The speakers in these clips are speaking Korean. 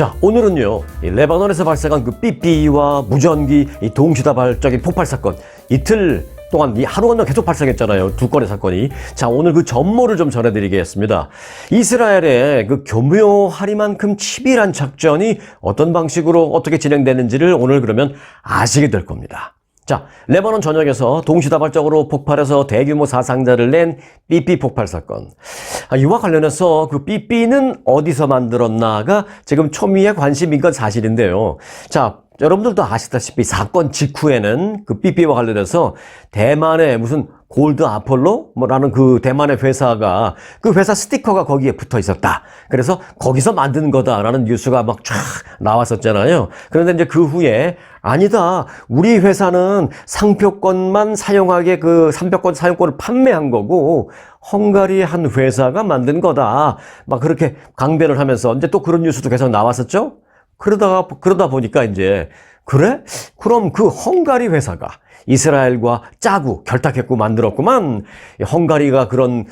자, 오늘은요, 이 레바논에서 발생한 그 삐삐와 무전기 이 동시다발적인 폭발 사건, 이틀 동안 이 하루 건너 계속 발생했잖아요. 두 건의 사건이. 자, 오늘 그 전모를 좀 전해드리겠습니다. 이스라엘의 그 교묘하리만큼 치밀한 작전이 어떤 방식으로 어떻게 진행되는지를 오늘 그러면 아시게 될 겁니다. 자, 레바논 전역에서 동시다발적으로 폭발해서 대규모 사상자를 낸 삐삐 폭발 사건. 이와 관련해서 그 삐삐는 어디서 만들었나가 지금 초미의 관심인 건 사실인데요. 자, 여러분들도 아시다시피 사건 직후에는 그 삐삐와 관련해서 대만의 무슨 골드 아폴로? 라는 그 대만의 회사가 그 회사 스티커가 거기에 붙어 있었다. 그래서 거기서 만든 거다라는 뉴스가 막 쫙 나왔었잖아요. 그런데 이제 그 후에 아니다. 우리 회사는 상표권만 사용하게 그 상표권 사용권을 판매한 거고 헝가리의 한 회사가 만든 거다. 막 그렇게 강변을 하면서 이제 또 그런 뉴스도 계속 나왔었죠. 그러다 보니까 이제 그래? 그럼 그 헝가리 회사가 이스라엘과 짜고 결탁했고 만들었구만. 헝가리가 그런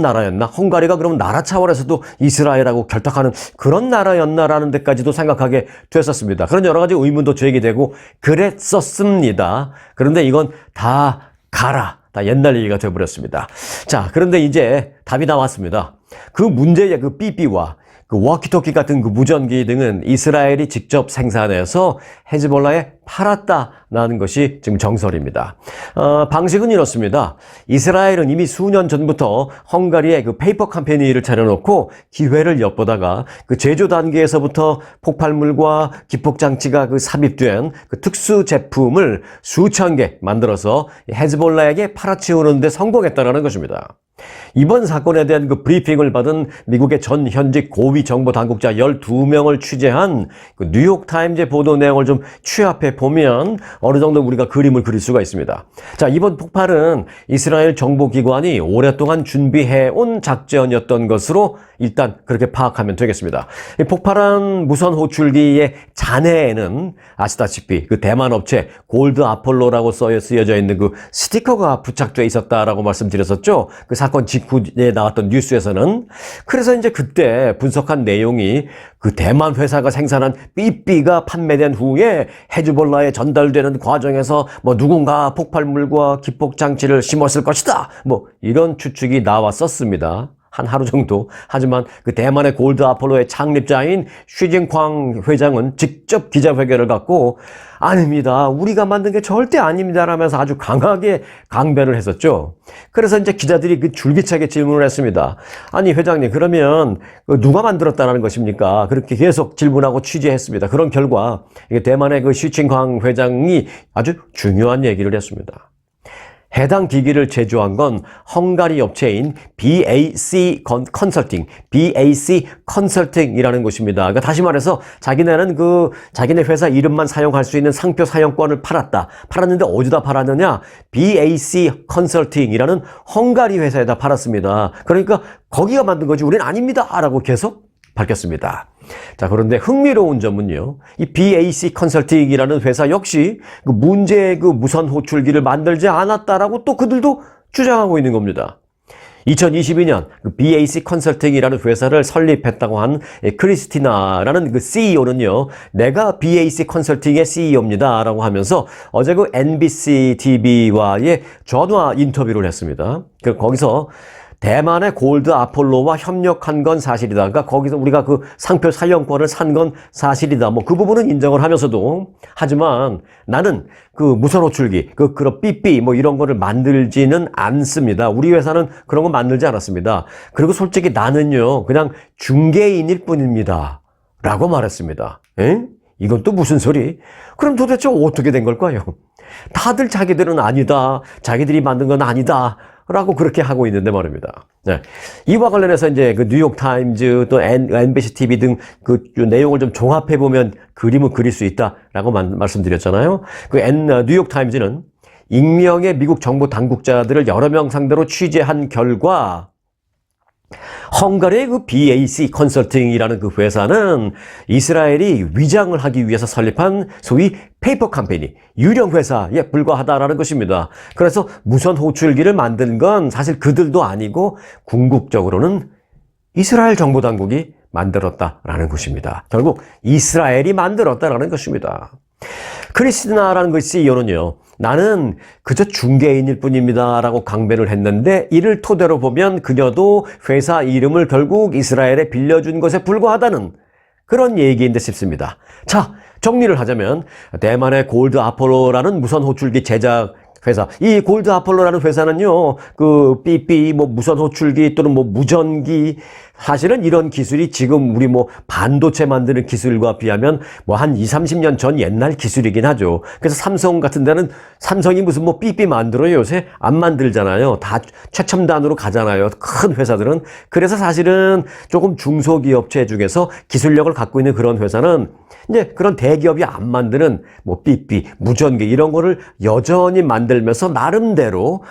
나라였나? 헝가리가 그럼 나라 차원에서도 이스라엘하고 결탁하는 그런 나라였나라는 데까지도 생각하게 됐었습니다. 그런 여러 가지 의문도 제기되고 그랬었습니다. 그런데 이건 다 가라. 다 옛날 얘기가 되어버렸습니다. 자, 그런데 이제 답이 나왔습니다. 그 문제의 그 삐삐와 그 워키토키 같은 그 무전기 등은 이스라엘이 직접 생산해서 헤즈볼라에 팔았다라는 것이 지금 정설입니다. 방식은 이렇습니다. 이스라엘은 이미 수년 전부터 헝가리에 그 페이퍼 컴퍼니를 차려놓고 기회를 엿보다가 그 제조 단계에서부터 폭발물과 기폭장치가 그 삽입된 그 특수 제품을 수천 개 만들어서 헤즈볼라에게 팔아치우는 데 성공했다는 것입니다. 이번 사건에 대한 그 브리핑을 받은 미국의 전 현직 고위 정보 당국자 12명을 취재한 그 뉴욕타임즈의 보도 내용을 좀 취합해 보면 어느 정도 우리가 그림을 그릴 수가 있습니다. 자, 이번 폭발은 이스라엘 정보기관이 오랫동안 준비해온 작전이었던 것으로 일단 그렇게 파악하면 되겠습니다. 이 폭발한 무선 호출기의 잔해에는 아시다시피 그 대만 업체 골드 아폴로라고 쓰여져 있는 그 스티커가 부착되어 있었다라고 말씀드렸었죠. 그 사건 직후에 나왔던 뉴스에서는. 그래서 이제 그때 분석한 내용이 그 대만 회사가 생산한 삐삐가 판매된 후에 헤즈볼라에 전달되는 과정에서 뭐 누군가 폭발물과 기폭장치를 심었을 것이다. 뭐 이런 추측이 나왔었습니다. 한 하루 정도. 하지만 그 대만의 골드 아폴로의 창립자인 쉬징쾅 회장은 직접 기자회견을 갖고 아닙니다. 우리가 만든 게 절대 아닙니다. 라면서 아주 강하게 강변을 했었죠. 그래서 이제 기자들이 그 줄기차게 질문을 했습니다. 아니 회장님 그러면 누가 만들었다는 것입니까? 그렇게 계속 질문하고 취재했습니다. 그런 결과 대만의 그 쉬징쾅 회장이 아주 중요한 얘기를 했습니다. 해당 기기를 제조한 건 헝가리 업체인 BAC 컨설팅이라는 곳입니다. 그러니까 다시 말해서 자기네 회사 이름만 사용할 수 있는 상표 사용권을 팔았는데 어디다 팔았느냐? BAC 컨설팅이라는 헝가리 회사에다 팔았습니다. 그러니까 거기가 만든 거지 우리는 아닙니다. 라고 계속 밝혔습니다. 자, 그런데 흥미로운 점은요, 이 BAC 컨설팅이라는 회사 역시 그 문제의 그 무선 호출기를 만들지 않았다라고 또 그들도 주장하고 있는 겁니다. 2022년 그 BAC 컨설팅이라는 회사를 설립했다고 한 크리스티나라는 그 CEO는요, 내가 BAC 컨설팅의 CEO입니다. 라고 하면서 어제 그 NBC TV와의 전화 인터뷰를 했습니다. 거기서 대만의 골드 아폴로와 협력한 건 사실이다. 그러니까 거기서 우리가 그 상표 사용권을 산 건 사실이다. 뭐 그 부분은 인정을 하면서도 하지만 나는 그 무선 호출기, 그런 삐삐 뭐 이런 거를 만들지는 않습니다. 우리 회사는 그런 거 만들지 않았습니다. 그리고 솔직히 나는요 그냥 중개인일 뿐입니다. 라고 말했습니다. 에? 이건 또 무슨 소리? 그럼 도대체 어떻게 된 걸까요? 다들 자기들은 아니다. 자기들이 만든 건 아니다. 라고 그렇게 하고 있는데 말입니다. 네. 이와 관련해서 이제 그 뉴욕타임즈 또 NBC TV 등 그 내용을 좀 종합해보면 그림을 그릴 수 있다라고 말씀드렸잖아요. 그 뉴욕타임즈는 익명의 미국 정보 당국자들을 여러 명 상대로 취재한 결과 헝가리의 그 BAC 컨설팅이라는 그 회사는 이스라엘이 위장을 하기 위해서 설립한 소위 페이퍼 컴퍼니, 유령 회사에 불과하다라는 것입니다. 그래서 무선 호출기를 만든 건 사실 그들도 아니고 궁극적으로는 이스라엘 정보 당국이 만들었다라는 것입니다. 결국 이스라엘이 만들었다라는 것입니다. 크리스티나라는 그 CEO는요, 나는 그저 중개인일 뿐입니다 라고 강변을 했는데, 이를 토대로 보면 그녀도 회사 이름을 결국 이스라엘에 빌려준 것에 불과하다는 그런 얘기인 듯 싶습니다. 자, 정리를 하자면 대만의 골드 아폴로라는 무선 호출기 제작 회사, 이 골드 아폴로라는 회사는요, 그 삐삐 무선 호출기 또는 무전기, 사실은 이런 기술이 지금 우리 반도체 만드는 기술과 비하면 한 20, 30년 전 옛날 기술이긴 하죠. 그래서 삼성 같은 데는, 삼성이 무슨 삐삐 만들어요? 요새 안 만들잖아요. 다 최첨단으로 가잖아요, 큰 회사들은. 그래서 사실은 조금 중소기업체 중에서 기술력을 갖고 있는 그런 회사는 이제 그런 대기업이 안 만드는 삐삐, 무전기 이런 거를 여전히 만들면서 나름대로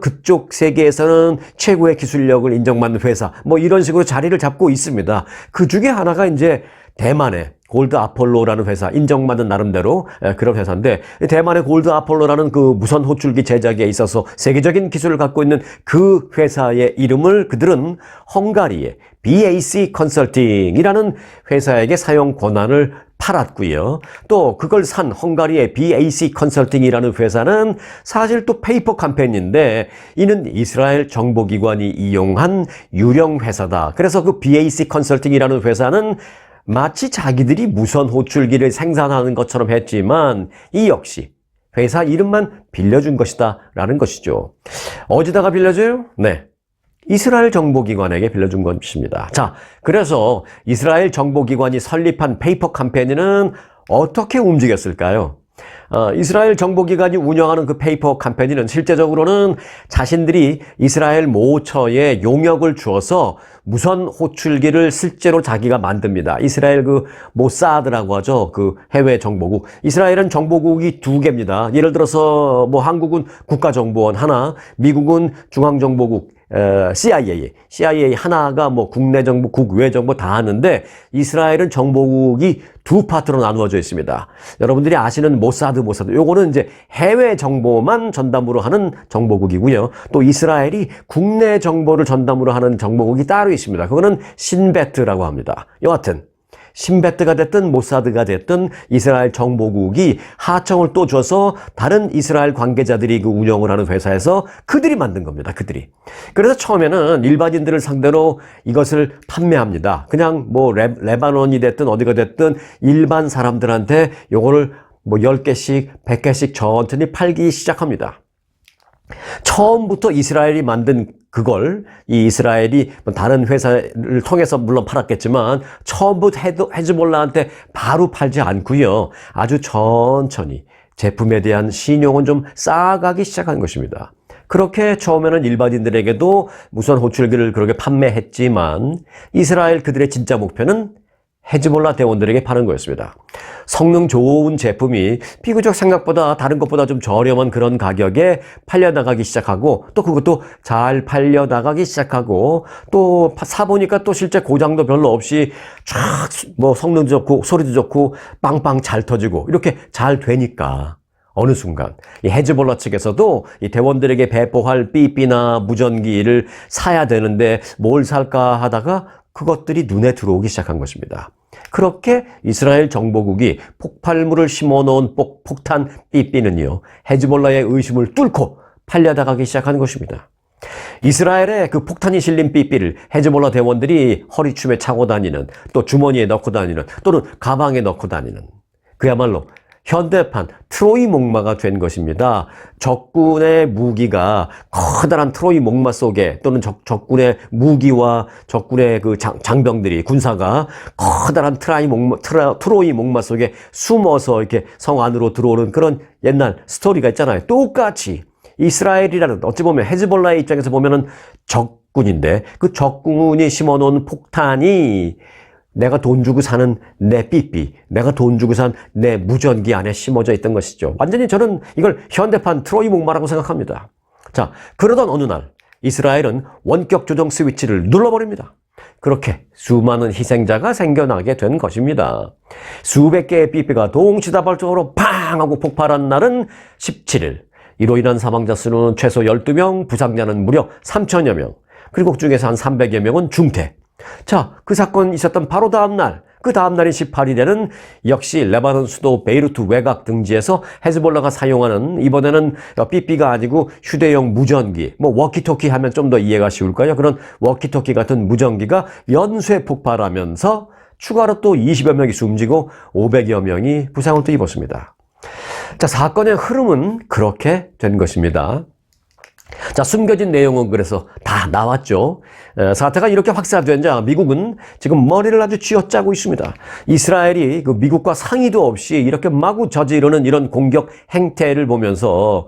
그쪽 세계에서는 최고의 기술력을 인정받는 회사, 이런 식으로 자리를 잡고 있습니다. 그 중에 하나가 이제 대만의 골드 아폴로라는 회사, 인정받은 나름대로 그런 회사인데, 대만의 골드 아폴로라는 그 무선 호출기 제작에 있어서 세계적인 기술을 갖고 있는 그 회사의 이름을 그들은 헝가리의 BAC 컨설팅이라는 회사에게 사용 권한을 팔았고요. 또 그걸 산 헝가리의 BAC 컨설팅이라는 회사는 사실 또 페이퍼 컴퍼니인데, 이는 이스라엘 정보기관이 이용한 유령 회사다. 그래서 그 BAC 컨설팅이라는 회사는 마치 자기들이 무선 호출기를 생산하는 것처럼 했지만, 이 역시 회사 이름만 빌려준 것이다 라는 것이죠. 어디다가 빌려줘요? 네, 이스라엘 정보기관에게 빌려준 것입니다. 자, 그래서 이스라엘 정보기관이 설립한 페이퍼 컴퍼니는 어떻게 움직였을까요? 이스라엘 정보기관이 운영하는 그 페이퍼 컴퍼니는 실제적으로는 자신들이 이스라엘 모처에 용역을 주어서 무선 호출기를 실제로 자기가 만듭니다. 이스라엘 그 모사드라고 하죠. 그 해외 정보국. 이스라엘은 정보국이 2개입니다. 예를 들어서 한국은 국가정보원 하나, 미국은 중앙정보국 CIA 하나가 국내 정보, 국외 정보 다 하는데, 이스라엘은 정보국이 2파트로 나누어져 있습니다. 여러분들이 아시는 모사드, 요거는 이제 해외 정보만 전담으로 하는 정보국이고요. 또 이스라엘이 국내 정보를 전담으로 하는 정보국이 따로 있습니다. 그거는 신베트라고 합니다. 여하튼 신베트가 됐든 모사드가 됐든 이스라엘 정보국이 하청을 또 줘서 다른 이스라엘 관계자들이 그 운영을 하는 회사에서 그들이 만든 겁니다. 그들이. 그래서 처음에는 일반인들을 상대로 이것을 판매합니다. 그냥 레바논이 됐든 어디가 됐든 일반 사람들한테 요거를 10개씩, 100개씩 천천히 팔기 시작합니다. 처음부터 이스라엘이 만든 그걸 이 이스라엘이 다른 회사를 통해서 물론 팔았겠지만 처음부터 헤즈볼라한테 바로 팔지 않고요. 아주 천천히 제품에 대한 신용은 좀 쌓아가기 시작한 것입니다. 그렇게 처음에는 일반인들에게도 무선 호출기를 그렇게 판매했지만 이스라엘 그들의 진짜 목표는 헤즈볼라 대원들에게 파는 거였습니다. 성능 좋은 제품이 비교적 생각보다 다른 것보다 좀 저렴한 그런 가격에 팔려나가기 시작하고, 또 그것도 잘 팔려나가기 시작하고, 또 사보니까 또 실제 고장도 별로 없이 쫙 성능도 좋고 소리도 좋고 빵빵 잘 터지고 이렇게 잘 되니까 어느 순간 이 헤즈볼라 측에서도 이 대원들에게 배포할 삐삐나 무전기를 사야 되는데 뭘 살까 하다가 그것들이 눈에 들어오기 시작한 것입니다. 그렇게 이스라엘 정보국이 폭발물을 심어놓은 폭탄 삐삐는요, 헤즈볼라의 의심을 뚫고 팔려나가기 시작한 것입니다. 이스라엘의 그 폭탄이 실린 삐삐를 헤즈볼라 대원들이 허리춤에 차고 다니는, 또 주머니에 넣고 다니는, 또는 가방에 넣고 다니는, 그야말로 현대판 트로이 목마가 된 것입니다. 적군의 무기가 커다란 트로이 목마 속에, 또는 적군의 무기와 적군의 그 장병들이, 군사가 커다란 트로이 목마 속에 숨어서 이렇게 성 안으로 들어오는 그런 옛날 스토리가 있잖아요. 똑같이 이스라엘이라는, 어찌 보면 헤즈볼라의 입장에서 보면은 적군인데, 그 적군이 심어놓은 폭탄이 내가 돈 주고 사는 내 삐삐, 내가 돈 주고 산 내 무전기 안에 심어져 있던 것이죠. 완전히 저는 이걸 현대판 트로이 목마라고 생각합니다. 자, 그러던 어느 날 이스라엘은 원격 조정 스위치를 눌러버립니다. 그렇게 수많은 희생자가 생겨나게 된 것입니다. 수백 개의 삐삐가 동시다발적으로 팡 하고 폭발한 날은 17일. 이로 인한 사망자 수는 최소 12명, 부상자는 무려 3천여 명, 그리고 그 중에서 한 300여 명은 중태, 자, 그 사건 있었던 바로 다음 날, 그 다음 날인 18일에는 역시 레바논 수도 베이루트 외곽 등지에서 헤즈볼라가 사용하는, 이번에는 삐삐가 아니고 휴대용 무전기, 뭐 워키토키 하면 좀 더 이해가 쉬울까요? 그런 워키토키 같은 무전기가 연쇄 폭발하면서 추가로 또 20여 명이 숨지고 500여 명이 부상을 또 입었습니다. 자, 사건의 흐름은 그렇게 된 것입니다. 자, 숨겨진 내용은 그래서 다 나왔죠. 사태가 이렇게 확산되자 미국은 지금 머리를 아주 쥐어짜고 있습니다. 이스라엘이 그 미국과 상의도 없이 이렇게 마구 저지르는 이런 공격 행태를 보면서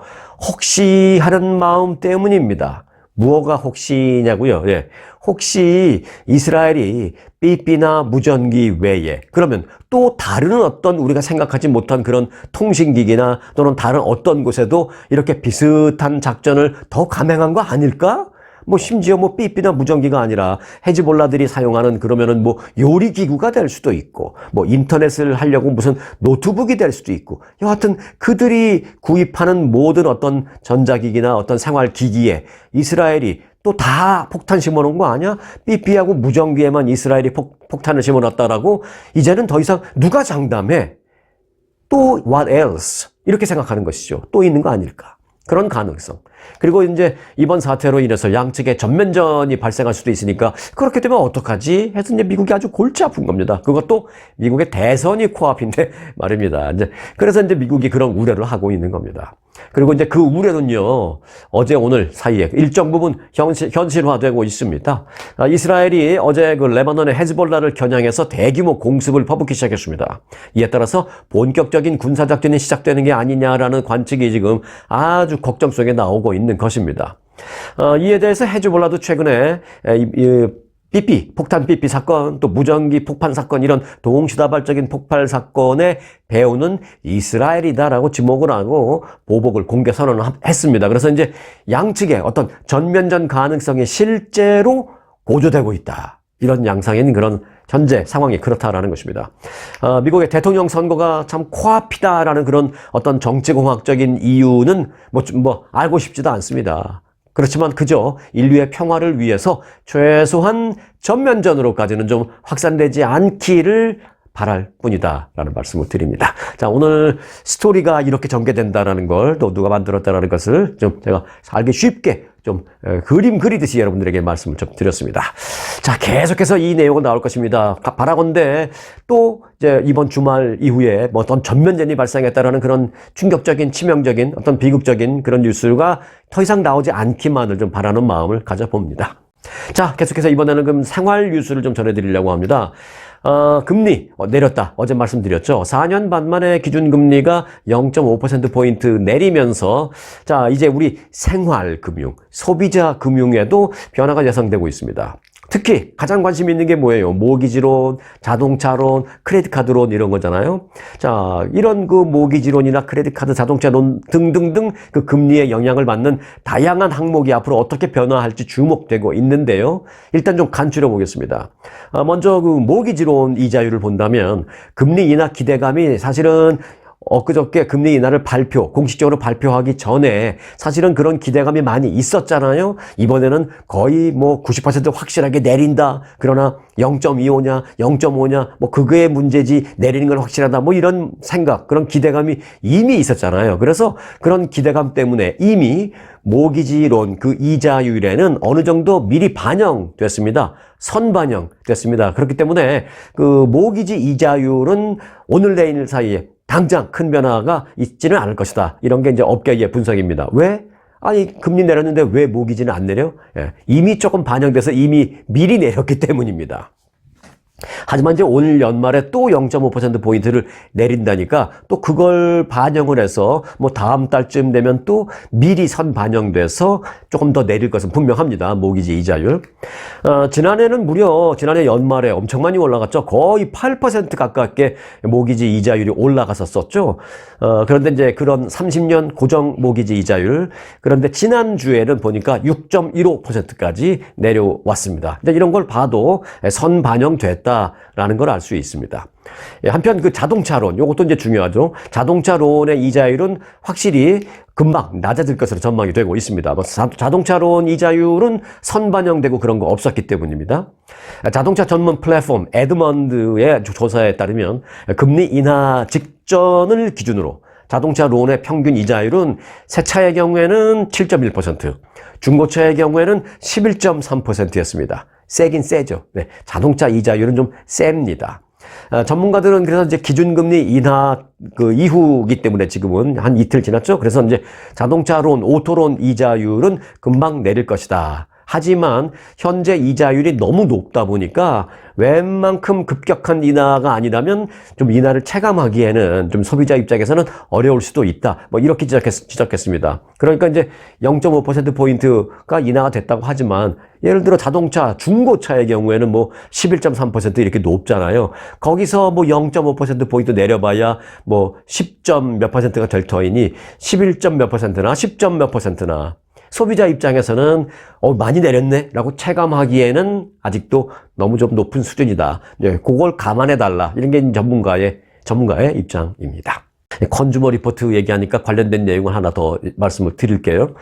혹시 하는 마음 때문입니다. 무엇가 혹시냐고요? 예. 혹시 이스라엘이 삐삐나 무전기 외에 그러면 또 다른 어떤 우리가 생각하지 못한 그런 통신기기나 또는 다른 어떤 곳에도 이렇게 비슷한 작전을 더 감행한 거 아닐까? 뭐 심지어 뭐 삐삐나 무전기가 아니라 헤즈볼라들이 사용하는 그러면은 뭐 요리기구가 될 수도 있고 뭐 인터넷을 하려고 무슨 노트북이 될 수도 있고 여하튼 그들이 구입하는 모든 어떤 전자기기나 어떤 생활기기에 이스라엘이 또 다 폭탄 심어놓은 거 아니야? 삐삐하고 무전기에만 이스라엘이 폭탄을 심어놨다라고 이제는 더 이상 누가 장담해? 또 what else? 이렇게 생각하는 것이죠. 또 있는 거 아닐까? 그런 가능성. 그리고 이제 이번 사태로 인해서 양측의 전면전이 발생할 수도 있으니까 그렇게 되면 어떡하지? 해서 이제 미국이 아주 골치 아픈 겁니다. 그것도 미국의 대선이 코앞인데 말입니다. 이제 그래서 이제 미국이 그런 우려를 하고 있는 겁니다. 그리고 이제 그 우려는요, 어제 오늘 사이에 일정 부분 현실화되고 있습니다. 이스라엘이 어제 그 레바논의 헤즈볼라를 겨냥해서 대규모 공습을 퍼붓기 시작했습니다. 이에 따라서 본격적인 군사작전이 시작되는 게 아니냐라는 관측이 지금 아주 걱정 속에 나오고 있는 것입니다. 이에 대해서 헤즈볼라도 최근에 삐삐, 폭탄 삐삐 사건, 또 무전기 폭발 사건, 이런 동시다발적인 폭발 사건의 배후는 이스라엘이다라고 지목을 하고 보복을 공개 선언을 했습니다. 그래서 이제 양측의 어떤 전면전 가능성이 실제로 고조되고 있다. 이런 양상인 그런 현재 상황이 그렇다라는 것입니다. 미국의 대통령 선거가 참 코앞이다라는 그런 어떤 정치공학적인 이유는 뭐 알고 싶지도 않습니다. 그렇지만 그저 인류의 평화를 위해서 최소한 전면전으로까지는 좀 확산되지 않기를 바랄 뿐이다라는 말씀을 드립니다. 자, 오늘 스토리가 이렇게 전개된다라는 걸 또 누가 만들었다라는 것을 좀 제가 알기 쉽게 좀 그림 그리듯이 여러분들에게 말씀을 좀 드렸습니다. 자, 계속해서 이 내용은 나올 것입니다. 바라건대 또 이제 이번 주말 이후에 뭐 어떤 전면전이 발생했다라는 그런 충격적인 치명적인 어떤 비극적인 그런 뉴스가 더 이상 나오지 않기만을 좀 바라는 마음을 가져봅니다. 자, 계속해서 이번에는 그럼 생활 뉴스를 좀 전해드리려고 합니다. 금리 내렸다. 어제 말씀드렸죠. 4년 반 만에 기준금리가 0.5%포인트 내리면서 자, 이제 우리 생활금융, 소비자 금융에도 변화가 예상되고 있습니다. 특히 가장 관심 있는 게 뭐예요? 모기지론, 자동차론, 크레딧카드론 이런 거잖아요. 자, 이런 그 모기지론이나 크레딧카드, 자동차론 등등등 그 금리에 영향을 받는 다양한 항목이 앞으로 어떻게 변화할지 주목되고 있는데요. 일단 좀 간추려 보겠습니다. 먼저 그 모기지론 이자율을 본다면 금리 인하 기대감이 사실은 엊그저께 금리 인하를 공식적으로 발표하기 전에 사실은 그런 기대감이 많이 있었잖아요. 이번에는 거의 뭐 90% 확실하게 내린다. 그러나 0.25냐, 0.5냐, 뭐 그거의 문제지 내리는 건 확실하다. 뭐 이런 생각, 그런 기대감이 이미 있었잖아요. 그래서 그런 기대감 때문에 이미 모기지론 그 이자율에는 어느 정도 미리 반영됐습니다. 선반영됐습니다. 그렇기 때문에 그 모기지 이자율은 오늘 내일 사이에 당장 큰 변화가 있지는 않을 것이다. 이런 게 이제 업계의 분석입니다. 왜? 아니, 금리 내렸는데 왜 모기지는 안 내려? 예, 이미 조금 반영돼서 이미 미리 내렸기 때문입니다. 하지만 이제 오늘 연말에 또 0.5%포인트를 내린다니까 또 그걸 반영을 해서 뭐 다음 달쯤 되면 또 미리 선반영돼서 조금 더 내릴 것은 분명합니다. 모기지 이자율. 지난해 연말에 엄청 많이 올라갔죠. 거의 8% 가깝게 모기지 이자율이 올라갔었죠. 그런데 이제 그런 30년 고정 모기지 이자율. 그런데 지난주에는 보니까 6.15%까지 내려왔습니다. 이런 걸 봐도 선반영됐다. 있다라는 걸 알 수 있습니다. 한편 그 자동차론, 요것도 이제 중요하죠. 자동차론의 이자율은 확실히 금방 낮아질 것으로 전망이 되고 있습니다. 자동차론 이자율은 선반영되고 그런 거 없었기 때문입니다. 자동차 전문 플랫폼 에드먼드의 조사에 따르면 금리 인하 직전을 기준으로 자동차 론의 평균 이자율은 새 차의 경우에는 7.1%, 중고차의 경우에는 11.3%였습니다. 세긴 세죠. 네, 자동차 이자율은 좀 셉니다. 전문가들은 그래서 이제 기준금리 인하 그 이후기 때문에 지금은 한 이틀 지났죠. 그래서 이제 자동차론, 오토론 이자율은 금방 내릴 것이다. 하지만 현재 이자율이 너무 높다 보니까 웬만큼 급격한 인하가 아니라면 좀 인하를 체감하기에는 좀 소비자 입장에서는 어려울 수도 있다. 뭐 이렇게 지적했습니다. 그러니까 이제 0.5%포인트가 인하가 됐다고 하지만 예를 들어 자동차, 중고차의 경우에는 뭐 11.3% 이렇게 높잖아요. 거기서 뭐 0.5%포인트 내려봐야 뭐 10점 몇 퍼센트가 될 터이니 11점 몇 퍼센트나 10점 몇 퍼센트나 소비자 입장에서는 많이 내렸네 라고 체감하기에는 아직도 너무 좀 높은 수준이다. 그걸 감안해달라. 이런 게 전문가의 입장입니다. 컨주머 리포트 얘기하니까 관련된 내용을 하나 더 말씀을 드릴게요.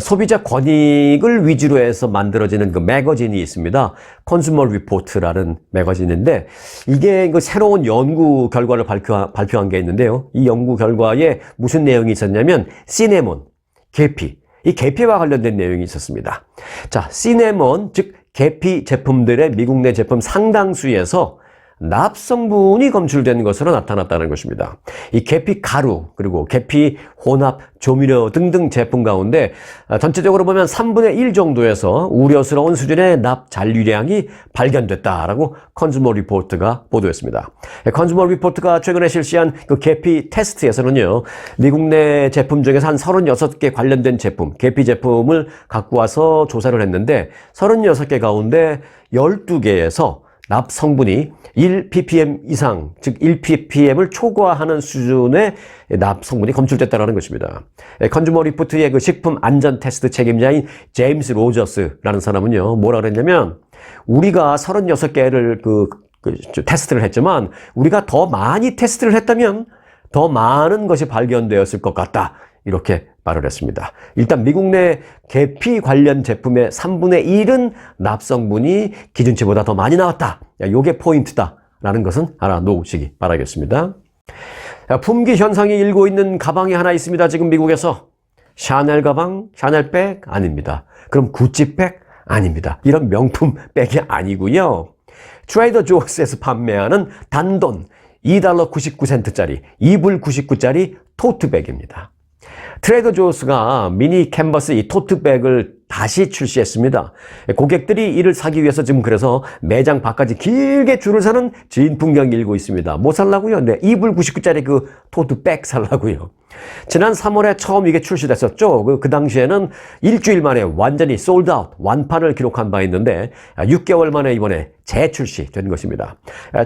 소비자 권익을 위주로 해서 만들어지는 그 매거진이 있습니다. 컨주머 리포트라는 매거진인데 이게 그 새로운 연구 결과를 발표한 게 있는데요. 이 연구 결과에 무슨 내용이 있었냐면 시네몬, 계피, 이 계피와 관련된 내용이 있었습니다. 자, 시네몬, 즉 계피 제품들의 미국 내 제품 상당수에서 납성분이 검출된 것으로 나타났다는 것입니다. 이 계피 가루, 그리고 계피 혼합, 조미료 등등 제품 가운데 전체적으로 보면 3분의 1 정도에서 우려스러운 수준의 납 잔류량이 발견됐다라고 컨주머 리포트가 보도했습니다. 컨주머 리포트가 최근에 실시한 그 계피 테스트에서는요, 미국 내 제품 중에서 한 36개 관련된 제품, 계피 제품을 갖고 와서 조사를 했는데 36개 가운데 12개에서 납 성분이 1ppm 이상, 즉 1ppm을 초과하는 수준의 납 성분이 검출됐다는 것입니다. 컨주머 리포트의 그 식품 안전 테스트 책임자인 제임스 로저스라는 사람은요, 뭐라 그랬냐면 우리가 36개를 테스트를 했지만 우리가 더 많이 테스트를 했다면 더 많은 것이 발견되었을 것 같다. 이렇게 말을 했습니다. 일단 미국 내 계피 관련 제품의 3분의 1은 납성분이 기준치보다 더 많이 나왔다. 요게 포인트다라는 것은 알아놓으시기 바라겠습니다. 품귀 현상이 일고 있는 가방이 하나 있습니다. 지금 미국에서. 샤넬 가방, 샤넬 백 아닙니다. 그럼 구찌 백 아닙니다. 이런 명품 백이 아니고요. 트레이더 조스에서 판매하는 단돈 $2 99센트짜리, 2불 99짜리 토트백입니다. 트레이더 조스가 미니 캔버스 이 토트백을 다시 출시했습니다. 고객들이 이를 사기 위해서 지금 그래서 매장 밖까지 길게 줄을 서는 진풍경이 일고 있습니다. 뭐 살라고요? 네, 2불 99짜리 그 토트백 살라고요. 지난 3월에 처음 이게 출시됐었죠. 그 당시에는 일주일 만에 완전히 솔드아웃, 완판을 기록한 바 있는데 6개월 만에 이번에 재출시된 것입니다.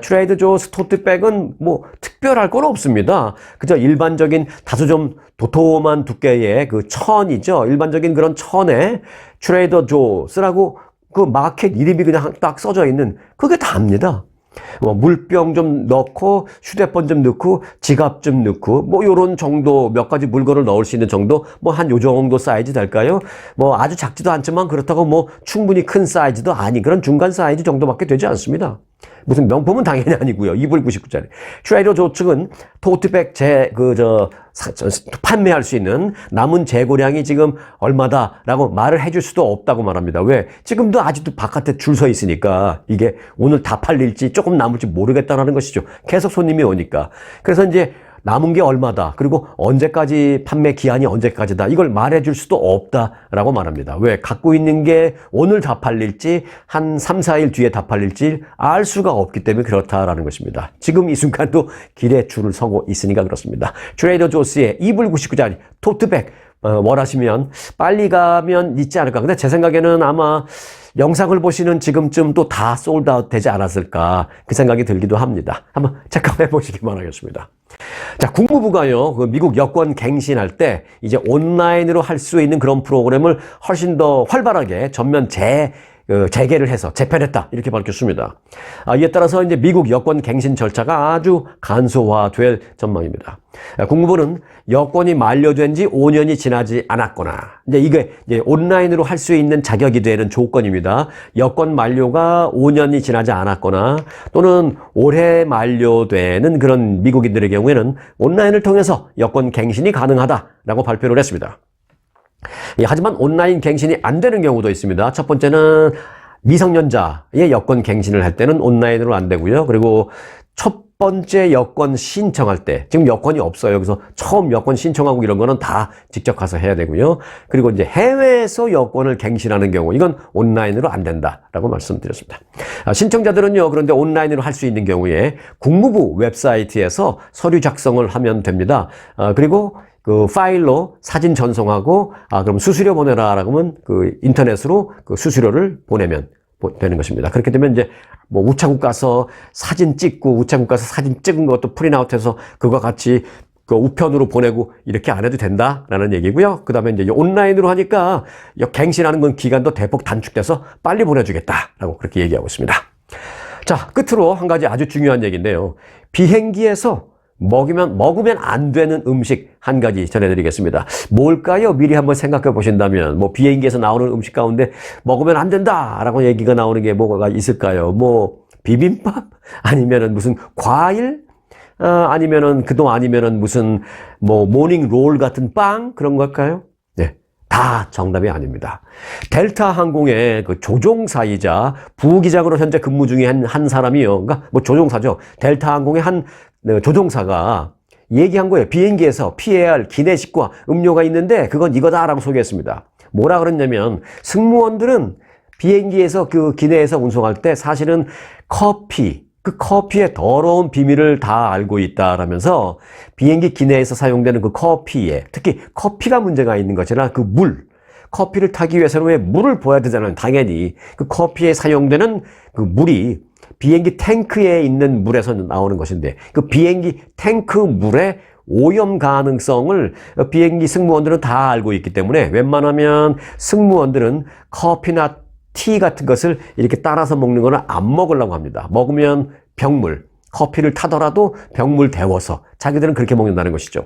트레이더 조스 토트백은 뭐 특별할 건 없습니다. 그저 일반적인 다소 좀 도톰한 두께의 그 천이죠. 일반적인 그런 천에 트레이더 조스라고 그 마켓 이름이 그냥 딱 써져 있는 그게 답니다. 물병 좀 넣고 휴대폰 좀 넣고 지갑 좀 넣고 뭐 요런 정도 몇 가지 물건을 넣을 수 있는 정도 뭐 한 요 정도 사이즈 될까요? 뭐 아주 작지도 않지만 그렇다고 뭐 충분히 큰 사이즈도 아닌 그런 중간 사이즈 정도밖에 되지 않습니다. 무슨 명품은 당연히 아니고요. 2불 99짜리. 트레이더 조스 측은 토트백 판매할 수 있는 남은 재고량이 지금 얼마다라고 말을 해줄 수도 없다고 말합니다. 왜? 지금도 아직도 바깥에 줄 서 있으니까 이게 오늘 다 팔릴지 조금 남을지 모르겠다라는 것이죠. 계속 손님이 오니까. 그래서 이제 남은 게 얼마다, 그리고 언제까지 판매 기한이 언제까지다, 이걸 말해줄 수도 없다라고 말합니다. 왜? 갖고 있는 게 오늘 다 팔릴지 한 3, 4일 뒤에 다 팔릴지 알 수가 없기 때문에 그렇다라는 것입니다. 지금 이 순간도 길에 줄을 서고 있으니까 그렇습니다. 트레이더 조스의 2불 99짜리 토트백 원하시면 빨리 가면 있지 않을까. 근데 제 생각에는 아마 영상을 보시는 지금쯤 또 다 솔드아웃 되지 않았을까 그 생각이 들기도 합니다. 한번 체크해 보시기 바라겠습니다. 자, 국무부가요, 그 미국 여권 갱신할 때 이제 온라인으로 할 수 있는 그런 프로그램을 훨씬 더 활발하게 전면 재개를 해서 재편했다 이렇게 밝혔습니다. 이에 따라서 이제 미국 여권 갱신 절차가 아주 간소화될 전망입니다. 국무부는 여권이 만료된 지 5년이 지나지 않았거나 이게 이제 온라인으로 할 수 있는 자격이 되는 조건입니다. 여권 만료가 5년이 지나지 않았거나 또는 올해 만료되는 그런 미국인들의 경우에는 온라인을 통해서 여권 갱신이 가능하다라고 발표를 했습니다. 하지만 온라인 갱신이 안 되는 경우도 있습니다. 첫 번째는 미성년자의 여권 갱신을 할 때는 온라인으로 안 되고요. 그리고 첫 번째 여권 신청할 때, 지금 여권이 없어요. 그래서 처음 여권 신청하고 이런 거는 다 직접 가서 해야 되고요. 그리고 이제 해외에서 여권을 갱신하는 경우, 이건 온라인으로 안 된다라고 말씀드렸습니다. 신청자들은요, 그런데 온라인으로 할 수 있는 경우에 국무부 웹사이트에서 서류 작성을 하면 됩니다. 그리고 그 파일로 사진 전송하고, 그럼 수수료 보내라라고 하면 그 인터넷으로 그 수수료를 보내면 되는 것입니다. 그렇게 되면 이제 뭐 우체국 가서 사진 찍고 우체국 가서 사진 찍은 것도 프린트아웃해서 그거 같이 그 우편으로 보내고 이렇게 안 해도 된다라는 얘기고요. 그 다음에 이제 온라인으로 하니까 갱신하는 건 기간도 대폭 단축돼서 빨리 보내주겠다라고 그렇게 얘기하고 있습니다. 자, 끝으로 한 가지 아주 중요한 얘기인데요. 비행기에서 먹으면 안 되는 음식 한 가지 전해드리겠습니다. 뭘까요? 미리 한번 생각해 보신다면, 뭐 비행기에서 나오는 음식 가운데 먹으면 안 된다라고 얘기가 나오는 게 뭐가 있을까요? 뭐 비빔밥? 아니면은 무슨 과일? 아니면은 아니면은 무슨 뭐 모닝 롤 같은 빵? 그런 걸까요? 네. 다 정답이 아닙니다. 델타 항공의 그 조종사이자 부기장으로 현재 근무 중에 한 사람이요. 그러니까 뭐 조종사죠. 델타 항공의 한 조종사가 얘기한 거예요. 비행기에서 피해야 할 기내식과 음료가 있는데 그건 이거다라고 소개했습니다. 뭐라 그랬냐면 승무원들은 비행기에서 그 기내에서 운송할 때 사실은 그 커피의 더러운 비밀을 다 알고 있다라면서 비행기 기내에서 사용되는 그 커피에 특히 커피가 문제가 있는 것이라 그 커피를 타기 위해서는 왜 물을 부어야 되잖아요. 당연히 그 커피에 사용되는 그 물이 비행기 탱크에 있는 물에서 나오는 것인데 그 비행기 탱크 물의 오염 가능성을 비행기 승무원들은 다 알고 있기 때문에 웬만하면 승무원들은 커피나 티 같은 것을 이렇게 따라서 먹는 거는 안 먹으려고 합니다. 먹으면 병물, 커피를 타더라도 병물 데워서 자기들은 그렇게 먹는다는 것이죠.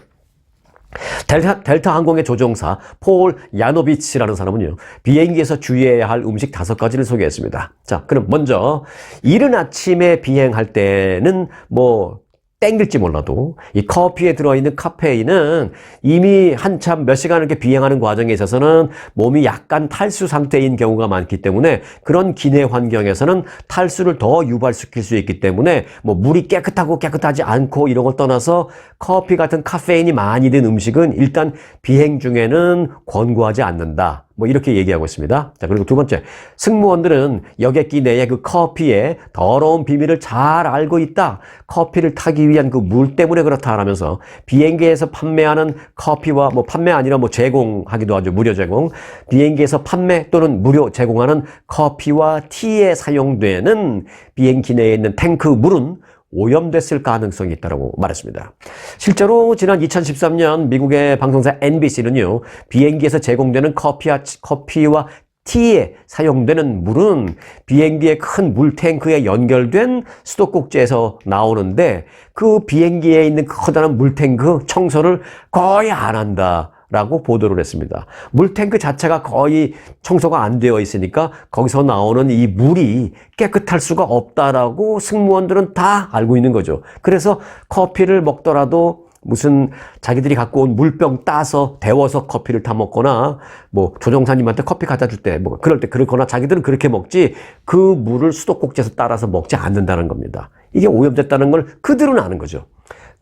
델타 항공의 조종사 폴 야노비치라는 사람은요, 비행기에서 주의해야 할 음식 5가지를 소개했습니다. 자, 그럼 먼저 이른 아침에 비행할 때는 뭐 땡길지 몰라도 이 커피에 들어있는 카페인은 이미 한참 몇 시간을 이렇게 비행하는 과정에 있어서는 몸이 약간 탈수 상태인 경우가 많기 때문에 그런 기내 환경에서는 탈수를 더 유발시킬 수 있기 때문에 뭐 물이 깨끗하고 깨끗하지 않고 이런 걸 떠나서 커피 같은 카페인이 많이 든 음식은 일단 비행 중에는 권고하지 않는다. 뭐 이렇게 얘기하고 있습니다. 자, 그리고 두 번째, 승무원들은 여객기 내의 그 커피의 더러운 비밀을 잘 알고 있다. 커피를 타기 위한 그 물 때문에 그렇다라면서 비행기에서 판매하는 커피와 뭐 판매 아니라 뭐 제공하기도 하죠. 무료 제공. 비행기에서 판매 또는 무료 제공하는 커피와 티에 사용되는 비행기 내에 있는 탱크 물은 오염됐을 가능성이 있다고 말했습니다. 실제로 지난 2013년 미국의 방송사 NBC는요, 비행기에서 제공되는 커피와 티에 사용되는 물은 비행기의 큰 물탱크에 연결된 수도꼭지에서 나오는데 그 비행기에 있는 커다란 물탱크 청소를 거의 안 한다. 라고 보도를 했습니다. 물탱크 자체가 거의 청소가 안 되어 있으니까 거기서 나오는 이 물이 깨끗할 수가 없다라고 승무원들은 다 알고 있는 거죠. 그래서 커피를 먹더라도 무슨 자기들이 갖고 온 물병 따서 데워서 커피를 타 먹거나 뭐 조종사님한테 커피 갖다 줄 때 뭐 그럴 때 그렇거나 자기들은 그렇게 먹지 그 물을 수도꼭지에서 따라서 먹지 않는다는 겁니다. 이게 오염됐다는 걸 그들은 아는 거죠.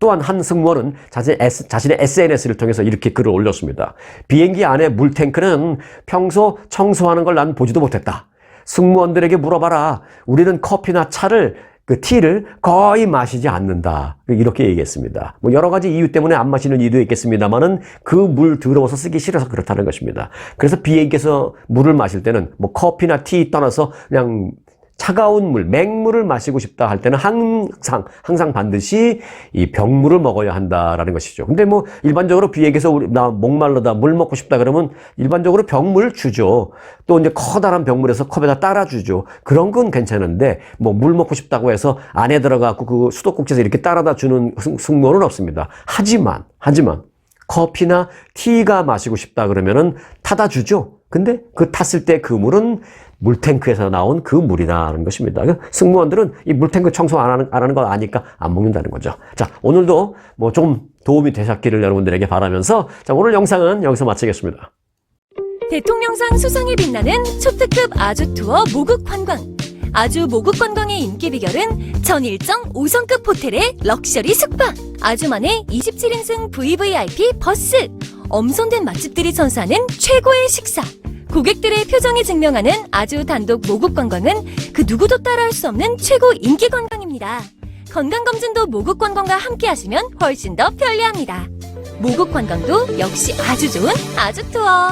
또한 한 승무원은 자신의 SNS를 통해서 이렇게 글을 올렸습니다. 비행기 안에 물탱크는 평소 청소하는 걸 난 보지도 못했다. 승무원들에게 물어봐라. 우리는 커피나 티를 거의 마시지 않는다. 이렇게 얘기했습니다. 뭐 여러 가지 이유 때문에 안 마시는 이유도 있겠습니다만은 그 물 더러워서 쓰기 싫어서 그렇다는 것입니다. 그래서 비행기에서 물을 마실 때는 뭐 커피나 티 떠나서 그냥 차가운 물, 맹물을 마시고 싶다 할 때는 항상 반드시 이 병물을 먹어야 한다라는 것이죠. 근데 뭐 일반적으로 비행기에서 나 목말르다 물 먹고 싶다 그러면 일반적으로 병물 주죠. 또 이제 커다란 병물에서 컵에다 따라 주죠. 그런 건 괜찮은데 뭐 물 먹고 싶다고 해서 안에 들어가고 그 수도꼭지에서 이렇게 따라다 주는 승무원은 없습니다. 하지만 커피나 티가 마시고 싶다 그러면은 타다 주죠. 근데 그 탔을 때 그 물은 물탱크에서 나온 그 물이라는 것입니다. 승무원들은 이 물탱크 청소 안 하는 거 아니까 안 먹는다는 거죠. 자, 오늘도 뭐 좀 도움이 되셨기를 여러분들에게 바라면서 자, 오늘 영상은 여기서 마치겠습니다. 대통령상 수상에 빛나는 초특급 아주 투어 모국 관광. 아주 모국 관광의 인기 비결은 전 일정 5성급 호텔의 럭셔리 숙박. 아주만의 27인승 VVIP 버스. 엄선된 맛집들이 선사하는 최고의 식사. 고객들의 표정이 증명하는 아주 단독 모국 관광은 그 누구도 따라할 수 없는 최고 인기 관광입니다. 건강검진도 모국 관광과 함께 하시면 훨씬 더 편리합니다. 모국 관광도 역시 아주 좋은 아주 투어.